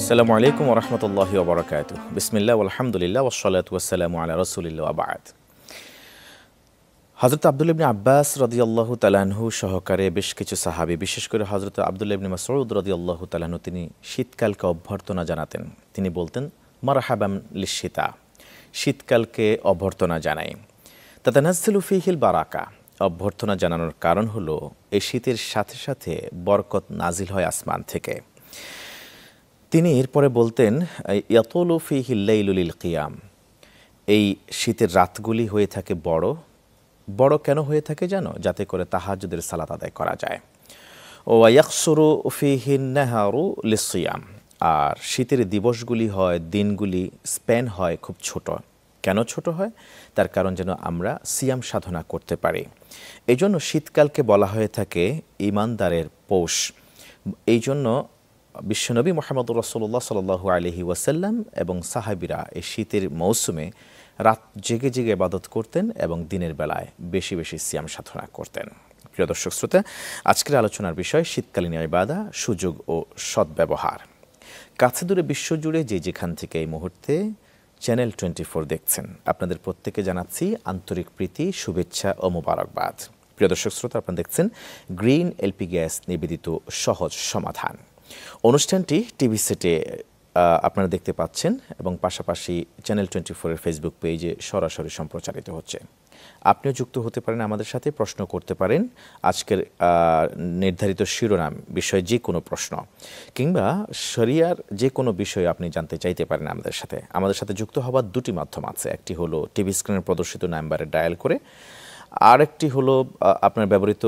আসসালামু আলাইকুম ওয়া রাহমাতুল্লাহি ওয়া বারাকাতুহু। বিসমিল্লাহ আলহামদুলিল্লাহ ওয়াসসালাতু ওয়াসসালামু আলা রাসূলিল্লাহ ওয়া বা'দ। হযরত আব্দুল্লাহ ইবনে আব্বাস রাদিয়াল্লাহু তাআলা আনহু সহকারে বেশ কিছু সাহাবী, বিশেষ করে হযরত আব্দুল্লাহ ইবনে মাসউদ রাদিয়াল্লাহু তাআলা আনহু, তিনি শীতকালকে অভ্যর্থনা জানাতেন। তিনি বলতেন, মারহাবান লিশ-শিতা, শীতকালকে অভ্যর্থনা জানাই। তাতানাজ্জালু ফীহিল বারাকা, অভ্যর্থনা জানানোর কারণ হলো এই শীতের সাথে সাথে বরকত নাজিল হয় আসমান থেকে। তিনি এরপরে বলতেন, ইয়াতুলু ফীহিল লাইলু লিল কিয়াম, এই শীতের রাতগুলি হয়ে থাকে বড়। বড় কেন হয়ে থাকে জানো? যাতে করে তাহাজ্জুদের সালাত আদায় করা যায়। ওয়া ইয়াকসুরু ফীহিন নাহারু লিস-সিয়াম, আর শীতের দিবসগুলি হয়, দিনগুলি স্প্যান হয় খুব ছোট। কেন ছোট হয়? তার কারণ যেন আমরা সিয়াম সাধনা করতে পারি। এই জন্য শীতকালকে বলা হয়ে থাকে ঈমানদারের পৌষ। এই জন্য বিশ্বনবী মুহাম্মদুর রাসূলুল্লাহ সাল্লাল্লাহু আলাইহি ওয়াসাল্লাম এবং সাহাবীরা এই শীতের মৌসুমে রাত জেগে জেগে ইবাদত করতেন এবং দিনের বেলায় বেশি বেশি সিয়াম সাধনা করতেন। প্রিয় দর্শক শ্রোতা, আজকের আলোচনার বিষয় শীতকালীন ইবাদা, সুযোগ ও সদ্ব্যবহার। কাছে দূরে বিশ্বজুড়ে যে যেখান থেকে এই মুহূর্তে চ্যানেল 24 দেখছেন, আপনাদের প্রত্যেকে জানাচ্ছি আন্তরিক প্রীতি, শুভেচ্ছা ও মোবারকবাদ। প্রিয় দর্শক শ্রোতা, আপনারা দেখছেন গ্রিন এলপি গ্যাস নিবেদিত সহজ সমাধান। অনুষ্ঠানটি টিভি সেটে আপনারা দেখতে পাচ্ছেন এবং পাশাপাশি চ্যানেল 24-এর ফেসবুক পেজে সরাসরি সম্প্রচারিত হচ্ছে। আপনিও যুক্ত হতে পারেন আমাদের সাথে, প্রশ্ন করতে পারেন আজকের নির্ধারিত শিরোনাম বিষয়ে যে কোনো প্রশ্ন, কিংবা শরিয়ার যে কোনো বিষয়ে আপনি জানতে চাইতে পারেন আমাদের সাথে। আমাদের সাথে যুক্ত হওয়ার দুটি মাধ্যম আছে, একটি হলো টিভি স্ক্রিনে প্রদর্শিত নাম্বারে ডায়াল করে, আরেকটি হলো আপনার ব্যবহৃত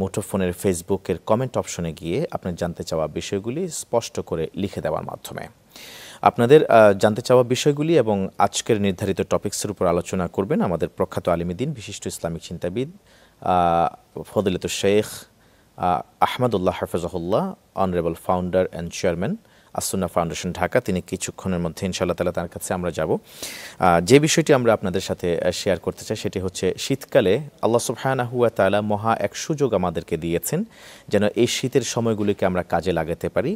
মুঠোফোনের ফেসবুকের কমেন্ট অপশনে গিয়ে আপনার জানতে চাওয়া বিষয়গুলি স্পষ্ট করে লিখে দেওয়ার মাধ্যমে। আপনাদের জানতে চাওয়া বিষয়গুলি এবং আজকের নির্ধারিত টপিকসের উপর আলোচনা করবেন আমাদের প্রখ্যাত আলিমুদ্দিন, বিশিষ্ট ইসলামিক চিন্তাবিদ ফদিলাতুশ শেখ আহমদুল্লাহ হাফিজাহুল্লাহ, honourable founder and chairman Assunnah foundation Dhaka. তিনি কিছুক্ষণের মধ্যে ইনশাআল্লাহ তাআলা তার কাছে আমরা যাব। যে বিষয়টি আমরা আপনাদের সাথে শেয়ার করতে চাই সেটি হচ্ছে, শীতকালে আল্লাহ সুবহানাহু ওয়া তাআলা মহা এক সুযোগ আমাদেরকে দিয়েছেন যেন এই শীতের সময়গুলিকে আমরা কাজে লাগাতে পারি।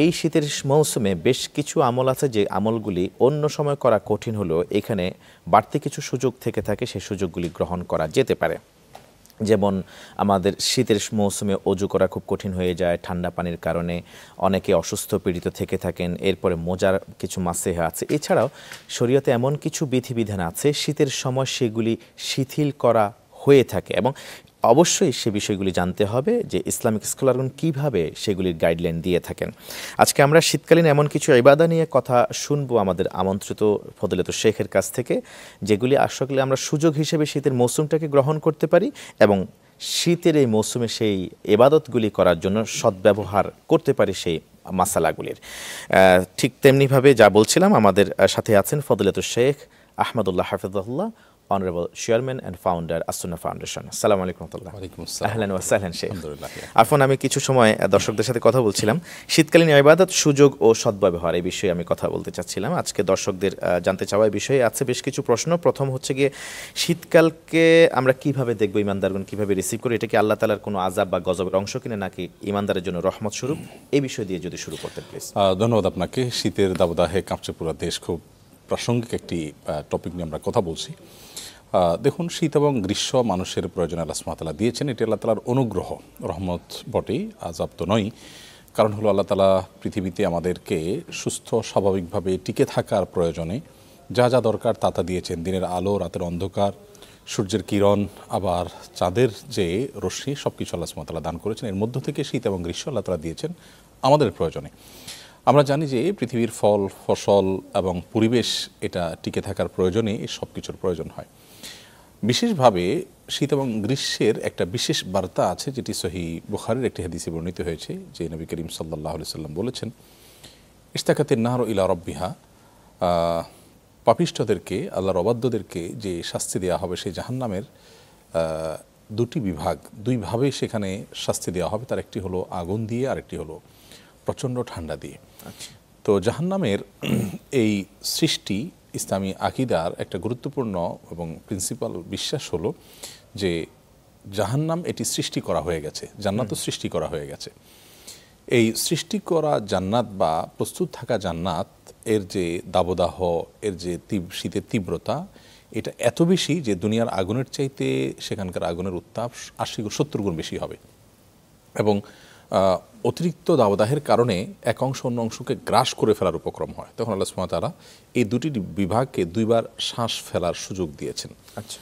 এই শীতের মৌসুমে বেশ কিছু আমল আছে যে আমলগুলি অন্য সময় করা কঠিন হলেও এখানে বাড়তি কিছু সুযোগ থেকে থাকে, সেই সুযোগগুলি গ্রহণ করা যেতে পারে। যেমন আমাদের শীতের মৌসুমে অজু করা খুব কঠিন হয়ে যায় ঠান্ডা পানির কারণে, অনেকে অসুস্থ পীড়িত থেকে থাকেন। এরপরে মোজার কিছু মাসেহা আছে। এছাড়াও শরীয়তে এমন কিছু বিধিবিধান আছে শীতের সময় সেগুলি শিথিল করা হয়ে থাকে, এবং অবশ্যই সে বিষয়গুলি জানতে হবে যে ইসলামিক স্কলারগণ কীভাবে সেগুলির গাইডলাইন দিয়ে থাকেন। আজকে আমরা শীতকালীন এমন কিছু ইবাদা নিয়ে কথা শুনবো আমাদের আমন্ত্রিত ফজিলাতুশ শেখের কাছ থেকে, যেগুলি আসলে আমরা সুযোগ হিসেবে শীতের মৌসুমটাকে গ্রহণ করতে পারি এবং শীতের এই মৌসুমে সেই ইবাদতগুলি করার জন্য সদ্ব্যবহার করতে পারি সেই মাসালাগুলির। ঠিক তেমনিভাবে যা বলছিলাম, আমাদের সাথে আছেন ফজিলাতুশ শেখ আহমদুল্লাহ হাফিজাহুল্লাহ, honourable chairman and founder Assunnah foundation. আসসালামু আলাইকুম ওয়া রাহমাতুল্লাহ। ওয়ালাইকুম আসসালাম। আহলান ওয়া সাহলান শেখ। আলহামদুলিল্লাহ। আরফান, আমি কিছু সময় দর্শকদের সাথে কথা বলছিলাম শীতকালীন ইবাদত, সুযোগ ও সদ্ব্যবহার, এই বিষয়ে আমি কথা বলতে চাচ্ছিলাম। আজকে দর্শকদের জানতে চাওয়া বিষয়ে আছে বেশ কিছু প্রশ্ন। প্রথম হচ্ছে গিয়ে, শীতকালকে আমরা কিভাবে দেখবো, ইমানদারগণ কিভাবে রিসিভ করি? এটা কি আল্লাহ তাআলার কোনো আযাব বা গজবের অংশ কিনা, নাকি ইমানদারের জন্য রহমত স্বরূপ? এই বিষয় দিয়ে যদি শুরু করতেন প্লিজ। ধন্যবাদ আপনাকে। শীতের দাবদাহে কাঁপছে পুরো দেশ। খুব প্রাসঙ্গিক একটি টপিক নিয়ে আমরা কথা বলছি। দেখুন, শীত এবং গ্রীষ্ম মানুষের প্রয়োজনে আল্লাহ সুবহানাহু ওয়া তাআলা দিয়েছেন। এটি আল্লাহ তাআলার অনুগ্রহ, রহমত বটেই, আযাব তো নয়। কারণ হলো আল্লাহ তাআলা পৃথিবীতে আমাদেরকে সুস্থ স্বাভাবিকভাবে টিকে থাকার প্রয়োজনে যা যা দরকার তা তা দিয়েছেন। দিনের আলো, রাতের অন্ধকার, সূর্যের কিরণ, আবার চাঁদের যে রশ্মি, সব কিছু আল্লাহ সুবহানাহু ওয়া তাআলা দান করেছেন। এর মধ্য থেকে শীত এবং গ্রীষ্ম আল্লাহ তাআলা দিয়েছেন আমাদের প্রয়োজনে। আমরা জানি যে পৃথিবীর ফল, ফসল এবং পরিবেশ এটা টিকে থাকার প্রয়োজনে এই সব কিছুর প্রয়োজন হয়। বিশেষভাবে শীত এবং গ্রীষ্মের একটা বিশেষ বার্তা আছে, যেটি সহিহ বুখারীর একটি হাদিসে বর্ণিত হয়েছে, যে নবী করিম সাল্লাল্লাহু আলাইহি সাল্লাম বলেছেন, ইশতাকাতিন নারু ইলা রাব্বিহা, পাপিষ্ঠদেরকে, আল্লাহর অবাধ্যদেরকে যে শাস্তি দেওয়া হবে, সেই জাহান্নামের দুটি বিভাগ, দুইভাবে সেখানে শাস্তি দেওয়া হবে। তার একটি হলো আগুন দিয়ে, আর একটি হলো প্রচণ্ড ঠান্ডা দিয়ে। তো জাহান্নামের এই সৃষ্টি ইসলামী আকীদার একটা গুরুত্বপূর্ণ এবং প্রিন্সিপাল বিশ্বাস হলো যে জাহান্নাম এটি সৃষ্টি করা হয়ে গেছে, জান্নাতও সৃষ্টি করা হয়ে গেছে। এই সৃষ্টি করা জান্নাত বা প্রস্তুত থাকা জান্নাত এর যে দাবদাহ, এর যে শীতের তীব্রতা, এটা এত বেশি যে দুনিয়ার আগুনের চাইতে সেখানকার আগুনের উত্তাপ 80-70 গুণ বেশি হবে। এবং অতিরিক্ত দাবদাহের কারণে এক অংশ অন্য অংশকে গ্রাস করে ফেলার উপক্রম হয়। তখন আল্লাহ সুবহানাহু ওয়া তাআলা এই দুটি বিভাগকে দুইবার শ্বাস ফেলার সুযোগ দিয়েছেন। আচ্ছা।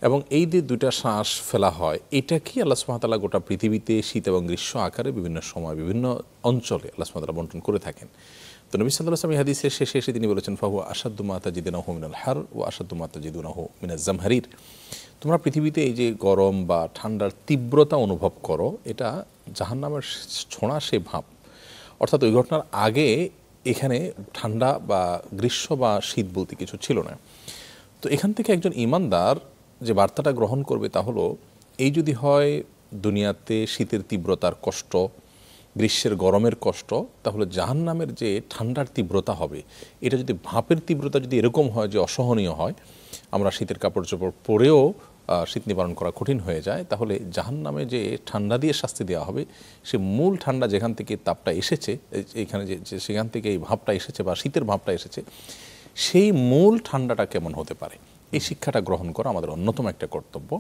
এবং এই যে দুইটা শ্বাস ফেলা হয়, এটা কি আল্লাহ সুবহানাহু ওয়া তাআলা গোটা পৃথিবীতে শীত এবং গ্রীষ্ম আকারে বিভিন্ন সময় বিভিন্ন অঞ্চলে আল্লাহ সুবহানাহু ওয়া তাআলা বন্টন করে থাকেন। তো নবী সাল্লাল্লাহু আলাইহি ওয়াসাল্লাম হাদিসের শেষে এসে তিনি বলেছেন, ফাহুয়া আশাদ্দু মা তাজিদুনাহু মিনাল হার ওয়া আশাদ্দু মা তাজিদুনাহু মিনাজ জামহারির। তোমরা পৃথিবীতে এই যে গরম বা ঠান্ডার তীব্রতা অনুভব করো, এটা জাহান্নামের ছোঁয়া সে ভাব। অর্থাৎ ওই ঘটনার আগে এখানে ঠান্ডা বা গ্রীষ্ম বা শীত বলতে কিছু ছিল না। তো এখান থেকে একজন ঈমানদার যে বার্তাটা গ্রহণ করবে তা হলো, এই যদি হয় দুনিয়াতে শীতের তীব্রতার কষ্ট, গ্রীষ্মের গরমের কষ্ট, তাহলে জাহান্নামের যে ঠান্ডার তীব্রতা হবে, এটা যদি ভাপের তীব্রতা যদি এরকম হয় যে অসহনীয় হয়, আমরা শীতের কাপড় চোপড় পরেও শীত নিবারণ করা কঠিন হয়ে যায়, তাহলে জাহান্নামে যে ঠান্ডা দিয়ে শাস্তি দেওয়া হবে, সে মূল ঠান্ডা যেখান থেকে তাপটা এসেছে, এইখানে যে সেখান থেকে এই ভাবটা এসেছে বা শীতের ভাবটা এসেছে, সেই মূল ঠান্ডাটা কেমন হতে পারে, এই শিক্ষাটা গ্রহণ করা আমাদের অন্যতম একটা কর্তব্য।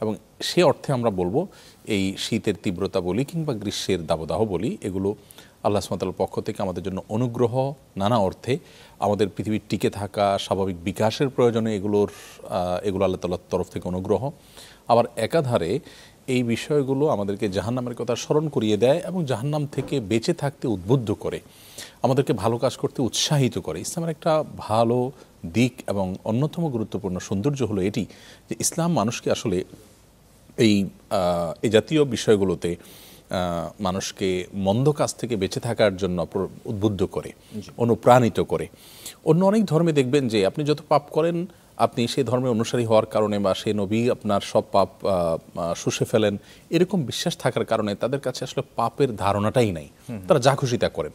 এবং সে অর্থে আমরা বলবো, এই শীতের তীব্রতা বলি কিংবা গ্রীষ্মের দাবদাহ বলি, এগুলো আল্লাহ সুবহানাহু ওয়া তাআলার পক্ষ থেকে আমাদের জন্য অনুগ্রহ। নানা অর্থে আমাদের পৃথিবীর টিকে থাকা স্বাভাবিক বিকাশের প্রয়োজনে এগুলো আল্লাহ তাআলার তরফ থেকে অনুগ্রহ। আবার একাধারে এই বিষয়গুলো আমাদেরকে জাহান্নামের কথা স্মরণ করিয়ে দেয় এবং জাহান্নাম থেকে বেঁচে থাকতে উদ্বুদ্ধ করে, আমাদেরকে ভালো কাজ করতে উৎসাহিত করে। ইসলামের একটা ভালো দিক এবং অন্যতম গুরুত্বপূর্ণ সৌন্দর্য হলো এটি যে ইসলাম মানুষকে আসলে এই জাতীয় বিষয়গুলোতে মানুষকে মন্দ কাজ থেকে বেঁচে থাকার জন্য উদ্বুদ্ধ করে, অনুপ্রাণিত করে। অন্য অনেক ধর্মে দেখবেন যে আপনি যত পাপ করেন, আপনি সেই ধর্মের অনুসারী হওয়ার কারণে বা সেই নবী আপনার সব পাপ শুষে ফেলেন, এরকম বিশ্বাস থাকার কারণে তাদের কাছে আসলে পাপের ধারণাটাই নাই, তারা যা খুশি তা করেন।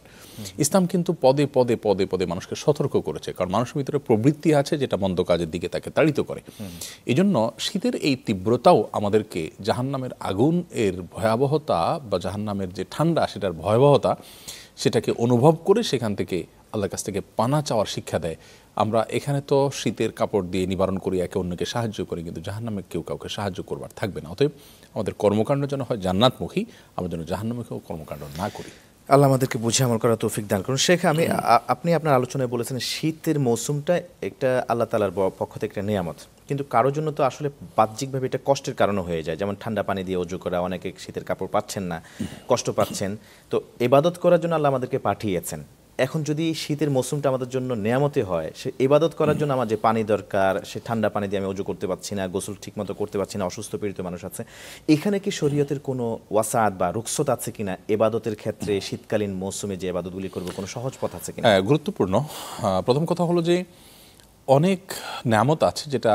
ইসলাম কিন্তু পদে পদে পদে পদে মানুষকে সতর্ক করেছে, কারণ মানুষের ভিতরে প্রবৃত্তি আছে যেটা মন্দ কাজের দিকে তাকে তাড়িত করে। এই জন্য শীতের এই তীব্রতাও আমাদেরকে জাহান্নামের আগুন এর ভয়াবহতা বা জাহান্নামের যে ঠান্ডা সেটার ভয়াবহতা, সেটাকে অনুভব করে সেখান থেকে আল্লাহর কাছ থেকে পানা চাওয়ার শিক্ষা দেয়। আমরা এখানে তো শীতের কাপড় দিয়ে নিবারণ করি, একে অন্যকে সাহায্য করি, কিন্তু জাহান্নামে কেউ কাউকে সাহায্য করবার থাকবে না। অতএব আমাদের কর্মকাণ্ড যেন হয় জান্নাতমুখী, আমরা যেন জাহান্নামুখী কর্মকাণ্ড না করি। আল্লাহ আমাদেরকে বুঝে আমল করার তৌফিক দান করুন। শেখ, আপনি আপনার আলোচনায় বলেছেন শীতের মৌসুমটা একটা আল্লাহ তাআলার পক্ষ থেকে একটা নিয়ামত, কিন্তু কারোর জন্য তো আসলে বাহ্যিকভাবে এটা কষ্টের কারণে হয়ে যায়। যেমন ঠান্ডা পানি দিয়ে ওযু করা, অনেকে শীতের কাপড় পাচ্ছেন না, কষ্ট পাচ্ছেন। তো ইবাদত করার জন্য আল্লাহ আমাদেরকে পাঠিয়েছেন। এখন যদি শীতের মৌসুমটা আমাদের জন্য নেয়ামতে হয়, সে ইবাদত করার জন্য আমার যে পানি দরকার, সে ঠান্ডা পানি দিয়ে আমি ওযু করতে পারছি না, গোসল ঠিকমতো করতে পারছি না, অসুস্থ পীড়িত মানুষ আছে, এখানে কি শরীয়তের কোনো ওয়াসাআত বা রুখসত আছে কিনা? ইবাদতের ক্ষেত্রে শীতকালীন মৌসুমে যে ইবাদতগুলি করব, কোনো সহজ পথ আছে কিনা? গুরুত্বপূর্ণ। প্রথম কথা হলো যে অনেক নেয়ামত আছে যেটা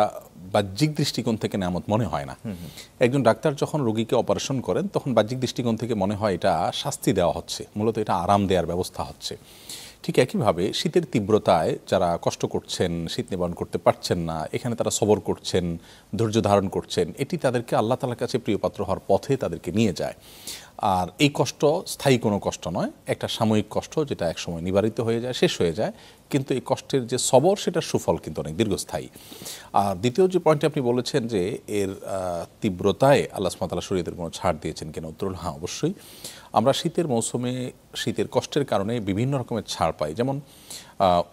বাহ্যিক দৃষ্টিকোণ থেকে নেয়ামত মনে হয় না। একজন ডাক্তার যখন রোগীকে অপারেশন করেন, তখন বাহ্যিক দৃষ্টিকোণ থেকে মনে হয় এটা শাস্তি দেওয়া হচ্ছে, মূলত এটা আরাম দেওয়ার ব্যবস্থা হচ্ছে। ঠিক একইভাবে শীতের তীব্রতায় যারা কষ্ট করছেন, শীত নিবারণ করতে পারছেন না, এখানে তারা সবর করছেন, ধৈর্য ধারণ করছেন, এটি তাদেরকে আল্লাহ তাআলার কাছে প্রিয়পাত্র হওয়ার পথে তাদেরকে নিয়ে যায়। আর এই কষ্ট স্থায়ী কোনো কষ্ট নয়, একটা সাময়িক কষ্ট যেটা একসময় নিবারিত হয়ে যায়, শেষ হয়ে যায়, কিন্তু এই কষ্টের যে সবর, সেটার সুফল কিন্তু অনেক দীর্ঘস্থায়ী। আর দ্বিতীয় যে পয়েন্টটি আপনি বলেছেন যে এর তীব্রতায় আল্লাহ সুবহানাহু ওয়া তাআলা শরীয়তের কোনো ছাড় দিয়েছেন কিনা, উত্তর হলো হ্যাঁ, অবশ্যই। আমরা শীতের মৌসুমে শীতের কষ্টের কারণে বিভিন্ন রকমের ছাড় পাই। যেমন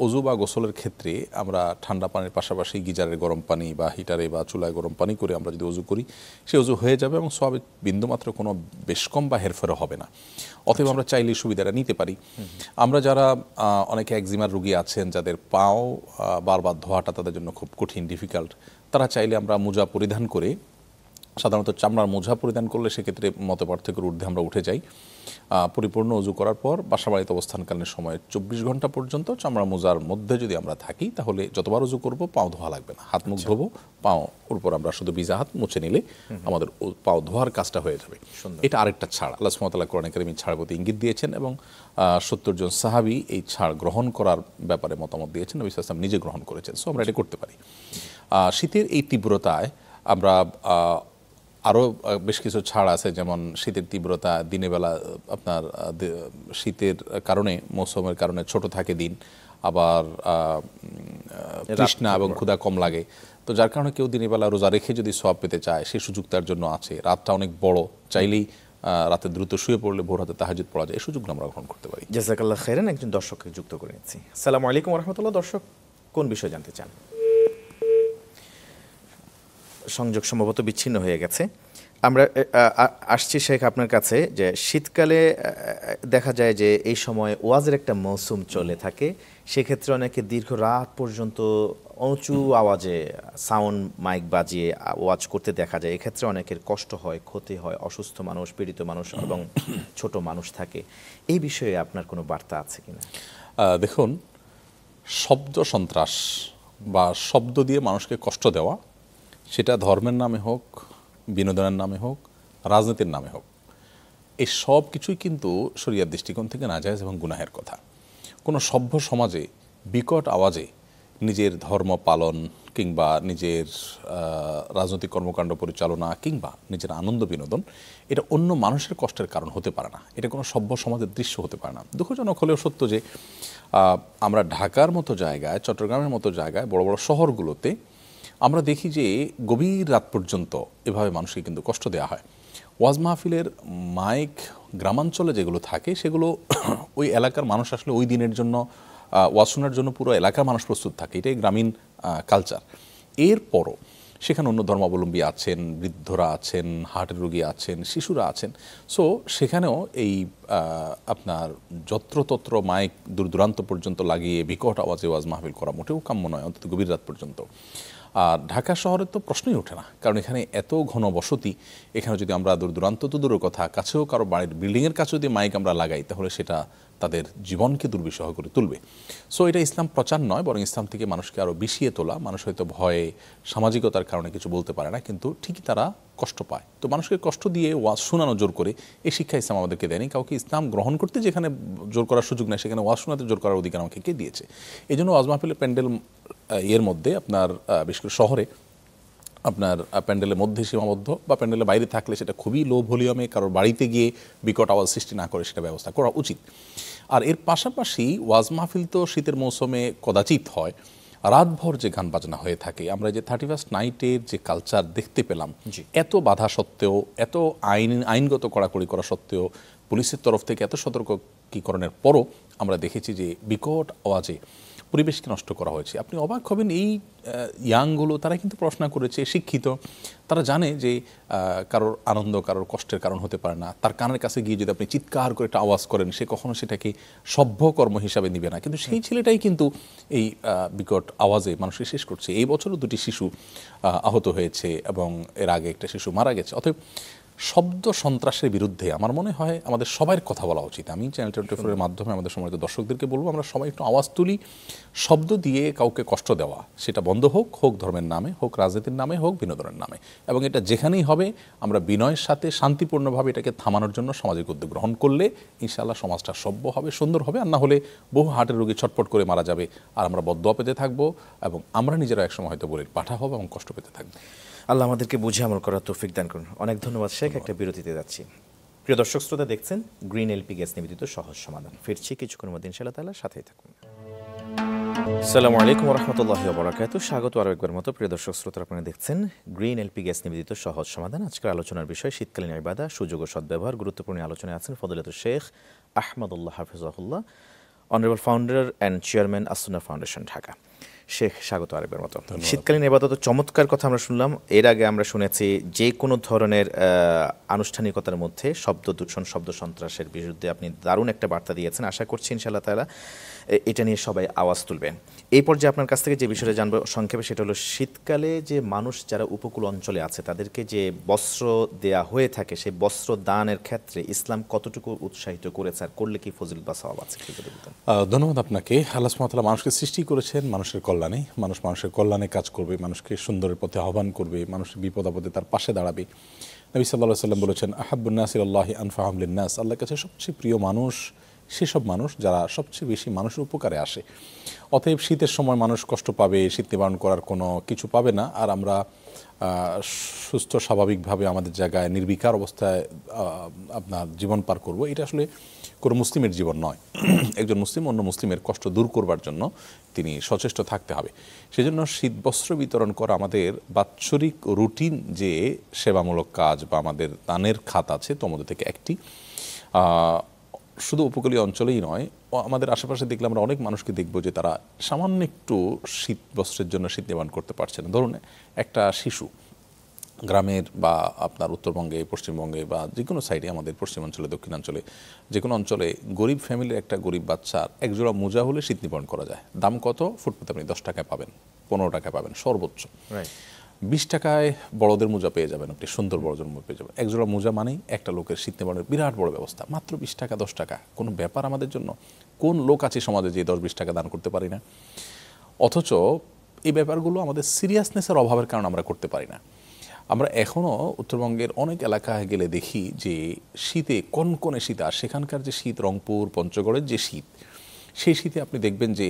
ওযু বা গোসলের ক্ষেত্রে আমরা ঠান্ডা পানির পাশাপাশি গিজারের গরম পানি বা হিটারে বা চুলায় গরম পানি করে আমরা যদি ওযু করি, সে ওযু হয়ে যাবে এবং সওয়াবে বিন্দুমাত্র কোনো বেশকম বা হেরফেরও হবে না। অতএব আমরা চাইলে সুবিধাটা নিতে পারি। আমরা যারা অনেকে একজিমার রোগী আছেন, যাদের পাও বারবার ধোয়াটা তাদের জন্য খুব কঠিন, ডিফিকাল্ট, তারা চাইলে আমরা মোজা পরিধান করে, সাধারণত চামড়ার মোজা পরিধান করলে সেক্ষেত্রে মতপার্থক্যের ঊর্ধ্বে আমরা উঠে যাই। পরিপূর্ণ ওযু করার পর বাসাবাড়িতে অবস্থানকালীন সময়ে 24 ঘন্টা পর্যন্ত চামড়া মোজার মধ্যে যদি আমরা থাকি, তাহলে যতবার ওযু করব পাও ধোয়া লাগবে না, হাত মুখ ধোবো, পাও উপর আমরা শুধু ভিজা হাত মুছে নিলে আমাদের পাও ধোয়ার কাজটা হয়ে যাবে। এটা আরেকটা ছাড়। আল্লাহ সুবহানাহু ওয়া তাআলা কোরআনে কারীমে ছাড়ের প্রতি ইঙ্গিত দিয়েছেন এবং 70 জন সাহাবী এই ছাড় গ্রহণ করার ব্যাপারে মতামত দিয়েছেন, নবী সাল্লাল্লাহু আলাইহি ওয়াসাল্লাম নিজে গ্রহণ করেছেন। সো আমরা এটা করতে পারি। শীতের এই তীব্রতায় আমরা আরও বেশ কিছু ছাড় আছে, যেমন শীতের তীব্রতা দিনের বেলা আপনার শীতের কারণে মৌসুমের কারণে ছোট থাকে দিন, আবার তৃষ্ণা এবং ক্ষুধা কম লাগে। তো যার কারণে কেউ দিনের বেলা রোজা রেখে যদি সওয়াব পেতে চায় সেই সুযোগ তার জন্য আছে। রাতটা অনেক বড়, চাইলেই রাতে দ্রুত শুয়ে পড়লে ভোর রাতে তাহাজ্জুদ পড়া যায়, এই সুযোগ আমরা গ্রহণ করতে পারি। জাযাকাল্লাহ খাইরান। একজন দর্শককে যুক্ত করে নিচ্ছি। আসসালামু আলাইকুম ওয়া রাহমাতুল্লাহ। দর্শক কোন বিষয় জানতে চান? সংযোগ সম্ভবত বিচ্ছিন্ন হয়ে গেছে। আমরা আসছি শেখ আপনার কাছে, যে শীতকালে দেখা যায় যে এই সময় ওয়াজের একটা মৌসুম চলে থাকে, সেক্ষেত্রে অনেকে দীর্ঘ রাত পর্যন্ত উঁচু আওয়াজে সাউন্ড মাইক বাজিয়ে ওয়াজ করতে দেখা যায়। এক্ষেত্রে অনেকের কষ্ট হয়, ক্ষতি হয়, অসুস্থ মানুষ, পীড়িত মানুষ এবং ছোট মানুষ থাকে। এই বিষয়ে আপনার কোনো বার্তা আছে কিনা? দেখুন, শব্দ সন্ত্রাস বা শব্দ দিয়ে মানুষকে কষ্ট দেওয়া, সেটা ধর্মের নামে হোক, বিনোদনের নামে হোক, রাজনীতির নামে হোক, এই সব কিছুই কিন্তু শরিয়ার দৃষ্টিকোণ থেকে নাজায়েজ এবং গুনাহের কথা। কোনো সভ্য সমাজে বিকট আওয়াজে নিজের ধর্ম পালন কিংবা নিজের রাজনৈতিক কর্মকাণ্ড পরিচালনা কিংবা নিজের আনন্দ বিনোদন, এটা অন্য মানুষের কষ্টের কারণ হতে পারে না, এটা কোনো সভ্য সমাজের দৃশ্য হতে পারে না। দুঃখজনক হলেও সত্য যে আমরা ঢাকার মতো জায়গায়, চট্টগ্রামের মতো জায়গায়, বড় বড় শহরগুলোতে আমরা দেখি যে গভীর রাত পর্যন্ত এভাবে মানুষকে কিন্তু কষ্ট দেওয়া হয়। ওয়াজ মাহফিলের মাইক গ্রামাঞ্চলে যেগুলো থাকে সেগুলো ওই এলাকার মানুষ আসলে ওই দিনের জন্য ওয়াজ শোনার জন্য পুরো এলাকার মানুষ প্রস্তুত থাকে, এটাই গ্রামীণ কালচার। এরপরও সেখানে অন্য ধর্মাবলম্বী আছেন, বৃদ্ধরা আছেন, হার্টের রোগী আছেন, শিশুরা আছেন। সো সেখানেও এই আপনার যত্রতত্র মাইক দূর দূরান্ত পর্যন্ত লাগিয়ে বিকট আওয়াজে ওয়াজ মাহফিল করা মোটেও কাম্য নয়, অন্তত গভীর রাত পর্যন্ত। আর ঢাকা শহরে তো প্রশ্নই ওঠে না, কারণ এখানে এত ঘন বসতি। এখানে যদি আমরা দূর দূরান্ত তো দূরের কথা, কাছেও কারো বাড়ির বিল্ডিংয়ের কাছে যদি মাইক আমরা লাগাই, তাহলে সেটা তাদের জীবনকে দুর্বিষহ করে তুলবে। সো এটা ইসলাম প্রচার নয়, বরং ইসলাম থেকে মানুষকে আরও বিষিয়ে তোলা। মানুষ হয়তো ভয়ে, সামাজিকতার কারণে কিছু বলতে পারে না, কিন্তু ঠিকই তারা কষ্ট পায়। তো মানুষকে কষ্ট দিয়ে ওয়াজ শোনানো জোর করে, এই শিক্ষা ইসলাম আমাদেরকে দেয়নি। কাউকে ইসলাম গ্রহণ করতে যেখানে জোর করার সুযোগ নেই, সেখানে ওয়াজ শোনাতে জোর করার অধিকার আমাকে কে দিয়েছে? এই জন্য ওয়াজ মাহফিলের প্যান্ডেল এর মধ্যে আপনার বিশেষ করে শহরে আপনার প্যান্ডেলের মধ্যে সীমাবদ্ধ, বা প্যান্ডেলের বাইরে থাকলে সেটা খুবই লো ভলিউমে কারোর বাড়িতে গিয়ে বিকট আওয়াজ সৃষ্টি না করে সেটা ব্যবস্থা করা উচিত। আর এর পাশাপাশি ওয়াজ মাহফিল তো শীতের মৌসুমে কদাচিৎ হয়, রাতভর যে গান বাজনা হয়ে থাকে। আমরা যে 31st নাইটের যে কালচার দেখতে পেলাম, এত বাধা সত্ত্বেও, এত আইনগত কড়াকড়ি করা সত্ত্বেও, পুলিশের তরফ থেকে এত সতর্কীকরণের পরও আমরা দেখেছি যে বিকট আওয়াজে পরিবেশকে নষ্ট করা হয়েছে। আপনি অবাক হবেন, এই ইয়াংগুলো তারা কিন্তু পড়াশোনা করেছে, শিক্ষিত, তারা জানে যে কারোর আনন্দ কারোর কষ্টের কারণ হতে পারে না। তার কানের কাছে গিয়ে যদি আপনি চিৎকার করে একটা আওয়াজ করেন, সে কখনো সেটাকে সভ্য কর্ম হিসাবে নিবে না, কিন্তু সেই ছেলেটাই কিন্তু এই বিকট আওয়াজে মানুষকে শেষ করছে। এই বছরও 2টি শিশু আহত হয়েছে এবং এর আগে একটা শিশু মারা গেছে। অতএব শব্দ সন্ত্রাসের বিরুদ্ধে আমার মনে হয় আমাদের সবাই কথা বলা উচিত। আমি চ্যানেল 24-এর মাধ্যমে আমাদের সম্মানিত দর্শকদেরকে বলবো, আমরা সবাই একটু আওয়াজ তুলি। শব্দ দিয়ে কাউকে কষ্ট দেওয়া সেটা বন্ধ হোক, হোক ধর্মের নামে, হোক রাজনীতির নামে, হোক বিনোদনের নামে, এবং এটা যেখানেই হবে আমরা বিনয়ের সাথে শান্তিপূর্ণভাবে এটাকে থামানোর জন্য সামাজিক উদ্যোগ গ্রহণ করলে ইনশাআল্লাহ সমাজটা সভ্য হবে, সুন্দর হবে। আর না হলে বহু হার্টের রোগী ছটফট করে মারা যাবে, আর আমরা বদদোয়া পেতে থাকবো, এবং আমরা নিজেরা একসময় হয়তো বলে পাঠা হবে এবং কষ্ট পেতে থাকবো। আল্লাহ আমাদেরকে বুঝে আমল করার তৌফিক দান করুন। অনেক ধন্যবাদ শেখ। একটা বিরতিতে যাচ্ছি। প্রিয় দর্শক শ্রোতা, দেখছেন গ্রিন এলপি গ্যাস নিবেদিত সহজ সমাধান। ফিরছি কিছুক্ষণের মধ্যে ইনশাআল্লাহ তাআলা, সাথেই থাকুন। আসসালামু আলাইকুম ওয়া রাহমাতুল্লাহি ওয়া বারাকাতুহু। স্বাগত আরও একবার মতো প্রিয় দর্শক শ্রোতা, আপনারা দেখছেন গ্রিন এলপি গ্যাস নিবেদিত সহজ সমাধান। আজকের আলোচনার বিষয় শীতকালীন ইবাদা, সুযোগ ও সদ্ব্যবহার। গুরুত্বপূর্ণ আলোচনায় আছেন ফজিলাতুল শেখ আহমদুল্লাহ হাফিজাহুল্লাহ, honourable founder and chairman Assunnah foundation, Dhaka. Sheikh, স্বাগত আরেকবার মতো। শীতকালীন ইবাদত চমৎকার কথা আমরা শুনলাম। এর আগে আমরা শুনেছি যে কোনো ধরনের আনুষ্ঠানিকতার মধ্যে শব্দ দূষণ, শব্দ সন্ত্রাসের বিরুদ্ধে আপনি দারুণ একটা বার্তা দিয়েছেন। আশা করছি ইনশাআল্লাহ তাআলা এটা নিয়ে সবাই আওয়াজ তুলবেন। এই পর্যায়ে আপনার কাছ থেকে যে বিষয়টা জানবো সংক্ষেপে, সেটা হলো শীতকালে যে মানুষ যারা উপকূল অঞ্চলে আছে তাদেরকে যে বস্ত্র দেয়া হয়ে থাকে, সেই বস্ত্র দানের ক্ষেত্রে ইসলাম কতটুকু উৎসাহিত করেছে, আর করলে কি ফজিলত বা সওয়াব আছে? ধন্যবাদ আপনাকে। আল্লাহ সুবহানাহু ওয়া তাআলা মানুষকে সৃষ্টি করেছেন মানুষের কল্যাণে, মানুষের কল্যাণে কাজ করবে, মানুষকে সুন্দরের পথে আহ্বান করবে, মানুষের বিপদ আপদে তার পাশে দাঁড়াবে। নবী সাল্লাল্লাহু আলাইহি ওয়াসাল্লাম বলেছেন, আহাব্বুন নাসি ইলাল্লাহি আনফাহুম লিন-নাস, আল্লাহর কাছে সবচেয়ে প্রিয় মানুষ সেসব মানুষ যারা সবচেয়ে বেশি মানুষের উপকারে আসে। অতএব শীতের সময় মানুষ কষ্ট পাবে, শীত নিবারণ করার কোনো কিছু পাবে না, আর আমরা সুস্থ স্বাভাবিকভাবে আমাদের জায়গায় নির্বিকার অবস্থায় আপনার জীবন পার করব, এটা আসলে কোনো মুসলিমের জীবন নয়। একজন মুসলিম অন্য মুসলিমের কষ্ট দূর করবার জন্য তিনি সচেষ্ট থাকতে হবে। সেজন্য শীত বস্ত্র বিতরণ করা আমাদের বাৎসরিক রুটিন যে সেবামূলক কাজ বা আমাদের দানের খাত আছে তোর মধ্যে থেকে একটি। শুধু উপকূলীয় অঞ্চলেই নয়, আমাদের আশেপাশে দেখলে আমরা অনেক মানুষকে দেখব যে তারা সামান্য একটু শীত বস্ত্রের জন্য শীত নিবারণ করতে পারছে না। ধরুন একটা শিশু গ্রামের বা আপনার উত্তরবঙ্গে, পশ্চিমবঙ্গে বা যে কোনো সাইডে, আমাদের পশ্চিমাঞ্চলে, দক্ষিণাঞ্চলে, যে কোনো অঞ্চলে গরিব ফ্যামিলির একটা গরিব বাচ্চার একজোড়া মোজা হলে শীত নিবারণ করা যায়। দাম কত? ফুটপাতে আপনি 10 টাকায় পাবেন, 15 টাকায় পাবেন সর্বোচ্চ। 20 টাকায় বড়দের মোজা পেয়ে যাবেন, আপনি সুন্দর বড়দের মোজা পেয়ে যাবেন। একজোড়া মোজা মানেই একটা লোকের শীত নিবারণের বিরাট বড় ব্যবস্থা। মাত্র 20 টাকা, 10 টাকা কোনো ব্যাপার আমাদের জন্য? কোন লোক আছে সমাজে যে 10-20 টাকা দান করতে পারি না? অথচ এই ব্যাপারগুলো আমাদের সিরিয়াসনেসের অভাবের কারণে আমরা করতে পারি না। আমরা এখনও উত্তরবঙ্গের অনেক এলাকায় গেলে দেখি যে শীতে, কনকনে শীত, আর সেখানকার যে শীত, রংপুর, পঞ্চগড়ের যে শীত, সেই শীতে আপনি দেখবেন যে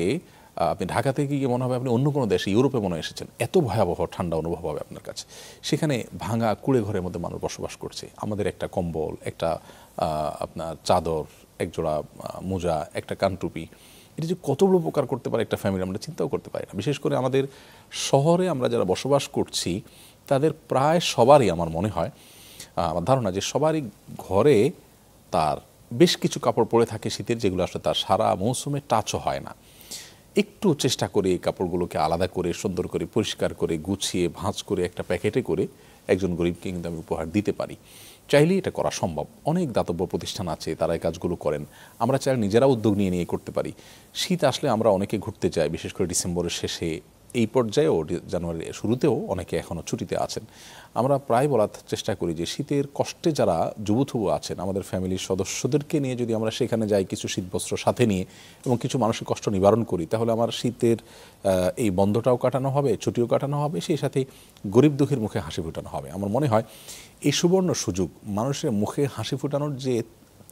আপনি ঢাকা থেকে গিয়ে মনে হবে আপনি অন্য কোনো দেশে, ইউরোপে মনে এসেছেন। এত ভয়াবহ ঠান্ডা অনুভব হবে আপনার কাছে। সেখানে ভাঙা কুড়ে ঘরের মধ্যে মানুষ বসবাস করছে। আমাদের একটা কম্বল, একটা আপনার চাদর, একজোড়া মোজা, একটা কানটুপি, এটা যে কত বড় উপকার করতে পারে একটা ফ্যামিলি আমরা চিন্তাও করতে পারি না। বিশেষ করে আমাদের শহরে আমরা যারা বসবাস করছি তাদের প্রায় সবারই, আমার মনে হয়, আমার ধারণা যে সবারই ঘরে তার বেশ কিছু কাপড় পরে থাকে শীতের, যেগুলো আসলে তার সারা মৌসুমে টাচও হয় না। একটু চেষ্টা করে এই কাপড়গুলোকে আলাদা করে, সুন্দর করে, পরিষ্কার করে, গুছিয়ে, ভাঁজ করে একটা প্যাকেটে করে একজন গরিবকে কিন্তু আমি উপহার দিতে পারি। চাইলেই এটা করা সম্ভব। অনেক দাতব্য প্রতিষ্ঠান আছে, তারা এই কাজগুলো করেন। আমরা চাইলে নিজেরা উদ্যোগ নিয়ে নিয়ে করতে পারি। শীত আসলে আমরা অনেকে ঘুরতে যাই, বিশেষ করে ডিসেম্বরের শেষে, এই পর্যায়েও জানুয়ারির শুরুতেও অনেকে এখনও ছুটিতে আছেন। আমরা প্রায় বলার চেষ্টা করি যে শীতের কষ্টে যারা যুবথুবু আছেন, আমাদের ফ্যামিলির সদস্যদেরকে নিয়ে যদি আমরা সেখানে যাই কিছু শীতবস্ত্র সাথে নিয়ে এবং কিছু মানসিক কষ্ট নিবারণ করি, তাহলে আমার শীতের এই বন্ধটাও কাটানো হবে, ছুটিও কাটানো হবে, সেই সাথে গরিব দুঃখীর মুখে হাসি ফোটানো হবে। আমার মনে হয় এই সুবর্ণ সুযোগ, মানুষের মুখে হাসি ফোটানোর যে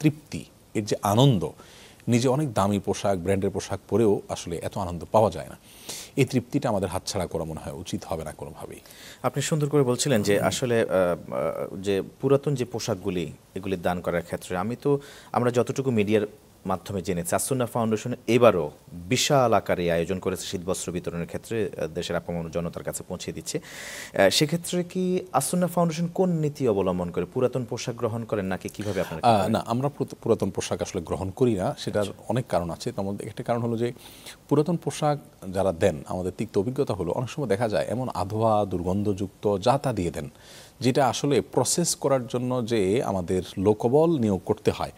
তৃপ্তি, এর যে আনন্দ, নিজে অনেক দামি পোশাক, ব্র্যান্ডের পোশাক পরেও আসলে এত আনন্দ পাওয়া যায় না। এই তৃপ্তিটা আমাদের হাতছাড়া করা মনে হয় উচিত হবে না কোনোভাবেই। আপনি সুন্দর করে বলছিলেন যে আসলে যে পুরাতন যে পোশাকগুলি, এগুলি দান করার ক্ষেত্রে আমরা যতটুকু মিডিয়ার মাধ্যমে জেনেছি, আসুন্নাহ ফাউন্ডেশন এবারও বিশাল আকারে আয়োজন করেছে শীতবস্ত্র বিতরণের ক্ষেত্রে, দেশের আপামর জনতার কাছে পৌঁছে দিচ্ছে। সেক্ষেত্রে কি আসুন্নাহ ফাউন্ডেশন কোন নীতি অবলম্বন করে? পুরাতন পোশাক গ্রহণ করেন নাকি কিভাবে আপনারা? না, আমরা পুরাতন পোশাক আসলে গ্রহণ করি না। সেটার অনেক কারণ আছে। তার মধ্যে একটা কারণ হলো যে পুরাতন পোশাক যারা দেন, আমাদের তিক্ত অভিজ্ঞতা হলো অনেক সময় দেখা যায় এমন আধোয়া, দুর্গন্ধযুক্ত যা তা দিয়ে দেন, যেটা আসলে প্রসেস করার জন্য যে আমাদের লোকবল নিয়োগ করতে হয়,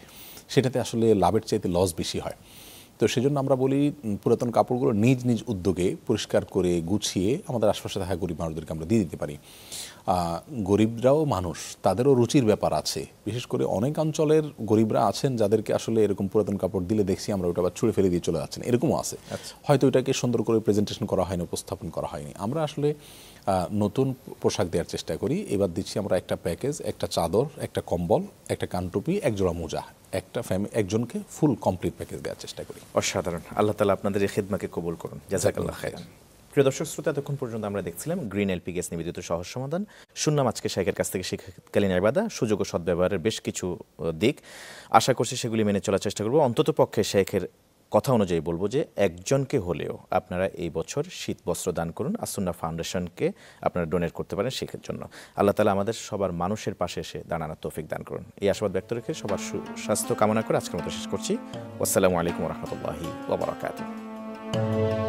সেটাতে আসলে লাভের চাইতে লস বেশি হয়। তো সেজন্য আমরা বলি পুরাতন কাপড়গুলো নিজ নিজ উদ্যোগে পরিষ্কার করে গুছিয়ে আমাদের আশপাশে থাকা গরিব মানুষদেরকে আমরা দিয়ে দিতে পারি। গরিবরাও মানুষ, তাদেরও রুচির ব্যাপার আছে। বিশেষ করে অনেক অঞ্চলের গরিবরা আছেন যাদেরকে আসলে এরকম পুরাতন কাপড় দিলে দেখছি আমরা ওটা আবার ছুঁড়ে ফেলে দিয়ে চলে যাচ্ছেন, এরকমও আছে। হয়তো এটাকে সুন্দর করে প্রেজেন্টেশন করা হয়নি, উপস্থাপন করা হয়নি। আমরা আসলে নতুন পোশাক দেওয়ার চেষ্টা করি। এবার দিচ্ছি আমরা একটা প্যাকেজ, একটা চাদর, একটা কম্বল, একটা কানটুপি, একজোড়া মোজা, একটা একজনকে ফুল কমপ্লিট প্যাকেজ দেওয়ার চেষ্টা করি। অসাধারণ। আল্লাহ তাআলা আপনাদের এই খিদমাকে কবুল করুন। জাযাকাল্লাহ খাইরান। প্রিয় দর্শক শ্রোতা, এতক্ষণ পর্যন্ত আমরা দেখছিলাম গ্রিন এলপি গ্যাস নিবেদিত সহজ সমাধান। শুনলাম আজকে শাইখের কাছ থেকে শীতকালীন ইবাদা, সুযোগ ও সদ্ব্যবহারের বেশ কিছু দিক। আশা করছি সেগুলি মেনে চলার চেষ্টা করব। অন্তত পক্ষে শাইখের কথা অনুযায়ী বলবো যে একজনকে হলেও আপনারা এই বছর শীত বস্ত্র দান করুন। আসুন্নাহ ফাউন্ডেশনকে আপনারা ডোনেট করতে পারেন শেখের জন্য। আল্লাহ তাআলা আমাদের সবার মানুষের পাশে এসে দাঁড়ানোর তৌফিক দান করুন। এই আশাবাদ ব্যক্ত রেখে সবার সুস্বাস্থ্য কামনা করে আজকের মতো শেষ করছি। আসসালামু আলাইকুম ওয়া রাহমাতুল্লাহি ওয়া বারাকাতুহু।